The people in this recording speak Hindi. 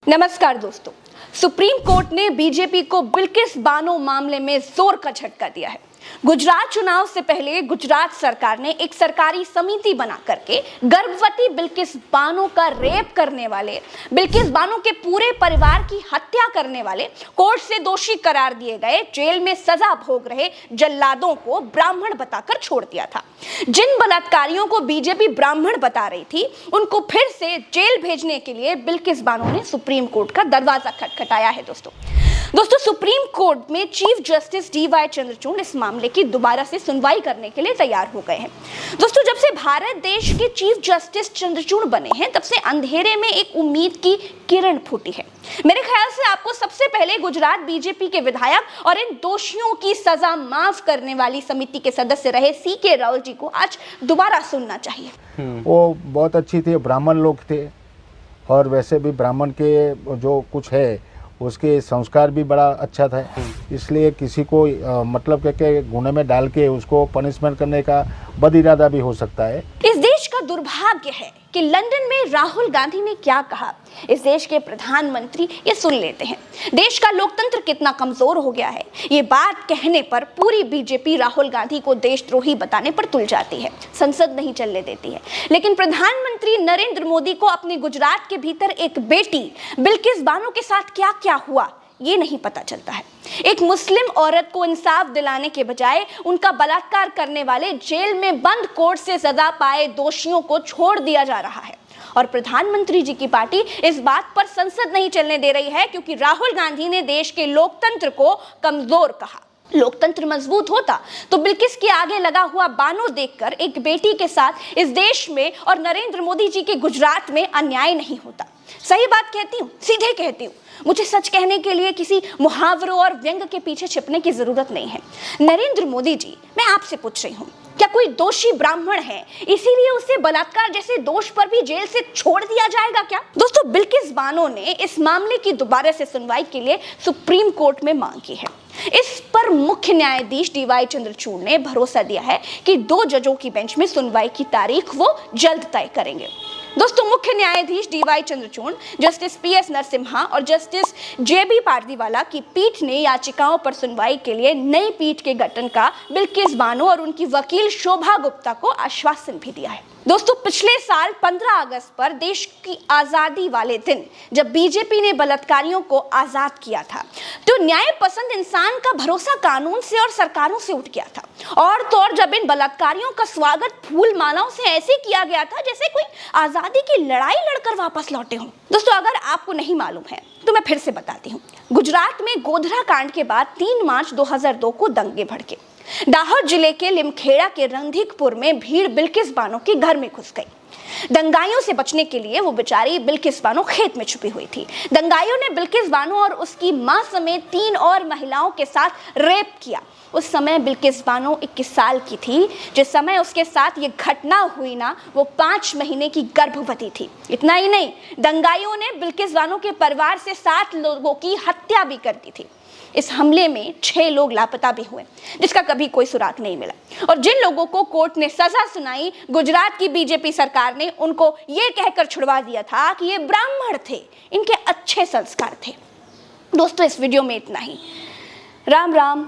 नमस्कार दोस्तों, सुप्रीम कोर्ट ने बीजेपी को बिल्किस बानो मामले में जोर का झटका दिया है। गुजरात चुनाव से पहले गुजरात सरकार ने एक सरकारी समिति बना करके गर्भवती बिल्किस बानो का रेप करने वाले, बिल्किस बानो के पूरे परिवार की हत्या करने वाले, कोर्ट से दोषी करार दिए गए, जेल में सजा भोग रहे जल्लादों को ब्राह्मण बताकर छोड़ दिया था। जिन बलात्कारियों को बीजेपी ब्राह्मण बता रही थी, उनको फिर से जेल भेजने के लिए बिल्किस बानो ने सुप्रीम कोर्ट का दरवाजा खटखटाया है। दोस्तों सुप्रीम कोर्ट में चीफ जस्टिस डी.वाई. चंद्रचूड़ इस मामले की दोबारा से सुनवाई करने के लिए तैयार हो गए हैं। दोस्तों जब से भारत देश के चीफ जस्टिस चंद्रचूड़ बने हैं, तब से अंधेरे में एक उम्मीद की किरण फूटी है। मेरे ख्याल से आपको सबसे पहले गुजरात बीजेपी के विधायक और इन दोषियों की सजा माफ करने वाली समिति के सदस्य रहे सी.के. राहुल जी को आज दोबारा सुनना चाहिए। वो बहुत अच्छी थी, ब्राह्मण लोग थे और वैसे भी ब्राह्मण के जो कुछ है उसके संस्कार भी बड़ा अच्छा था, इसलिए किसी को मतलब के गुने में डाल के उसको पनिशमेंट करने का बद इरादा भी हो सकता है। इस देश का दुर्भाग्य है कि लंदन में राहुल गांधी ने क्या कहा, इस देश के प्रधानमंत्री ये सुन लेते हैं। देश का लोकतंत्र कितना कमजोर हो गया है, ये बात कहने पर पूरी बीजेपी राहुल गांधी को देशद्रोही बताने पर तुल जाती है, संसद नहीं चलने देती है। लेकिन प्रधानमंत्री नरेंद्र मोदी को अपने गुजरात के भीतर एक बेटी बिल्किस बानो के साथ क्या क्या हुआ ये नहीं पता चलता है। एक मुस्लिम औरत को इंसाफ दिलाने के बजाय उनका बलात्कार करने वाले जेल में बंद कोर्ट से सजा पाए दोषियों को छोड़ दिया जा रहा है और प्रधानमंत्री जी की पार्टी इस बात पर संसद नहीं चलने दे रही है, क्योंकि राहुल गांधी ने देश के लोकतंत्र को कमजोर कहा। लोकतंत्र मजबूत होता तो बिल्किस के आगे लगा हुआ बानो देखकर एक बेटी के साथ इस देश में और नरेंद्र मोदी जी के गुजरात में अन्याय नहीं होता। सही बात कहती हूँ, सीधे कहती हूँ। मुझे सच कहने के लिए किसी मुहावरों और व्यंग के पीछे छिपने की जरूरत नहीं है। नरेंद्र मोदी जी, मैं आपसे पूछ रही हूँ, क्या कोई दोषी ब्राह्मण है इसीलिए उसे बलात्कार जैसे दोष पर भी जेल से छोड़ दिया जाएगा क्या? दोस्तों बिल्किस बानो ने इस मामले की दोबारा से सुनवाई के लिए सुप्रीम कोर्ट में मांग की है। इस पर मुख्य न्यायाधीश डी.वाई. चंद्रचूड़ ने भरोसा दिया है कि 2 जजों की बेंच में सुनवाई की तारीख वो जल्द तय करेंगे। दोस्तों मुख्य न्यायाधीश D Y. Chandrachud, justice P S. Narasimha और जस्टिस जे.बी. पारदीवाला की पीठ ने याचिकाओं पर सुनवाई के लिए नई पीठ के गठन का बिल्किस बानो और उनकी वकील शोभा गुप्ता को आश्वासन भी दिया है। दोस्तों पिछले साल 15 अगस्त पर देश की आजादी वाले दिन जब बीजेपी ने बलात्कारियों को आजाद किया था, तो न्याय पसंद इंसान का भरोसा कानून से और सरकारों से उठ गया था। और तो और जब इन बलात्कारियों का स्वागत फूल मालाओं से ऐसे किया गया था जैसे कोई आजादी की लड़ाई लड़कर वापस लौटे हों। दोस्तों अगर आपको नहीं मालूम है तो मैं फिर से बताती हूँ। गुजरात में गोधरा कांड के बाद 3 मार्च 2002 को दंगे भड़के। दाहोद जिले के लिमखेड़ा के रंधीकपुर में भीड़ बिल्किस बानो के घर में घुस गई। दंगाइयों से बचने के लिए वो बेचारी बिल्किस बानो खेत में छुपी हुई थी। दंगाइयों ने बिल्किस बानो और उसकी मां समेत 3 और महिलाओं के साथ रेप किया। उस समय बिल्किस बानो 21 साल की थी। जिस समय उसके साथ ये घटना हुई ना, वो 5 महीने की गर्भवती थी। इतना ही नहीं, दंगाइयों ने बिल्किस बानो के परिवार से 7 लोगों की हत्या भी कर दी थी। इस हमले में 6 लोग लापता भी हुए, जिसका कभी कोई सुराग नहीं मिला। और जिन लोगों को कोर्ट ने सजा सुनाई, गुजरात की बीजेपी सरकार ने उनको ये कहकर छुड़वा दिया था कि ये ब्राह्मण थे, इनके अच्छे संस्कार थे। दोस्तों इस वीडियो में इतना ही। राम राम।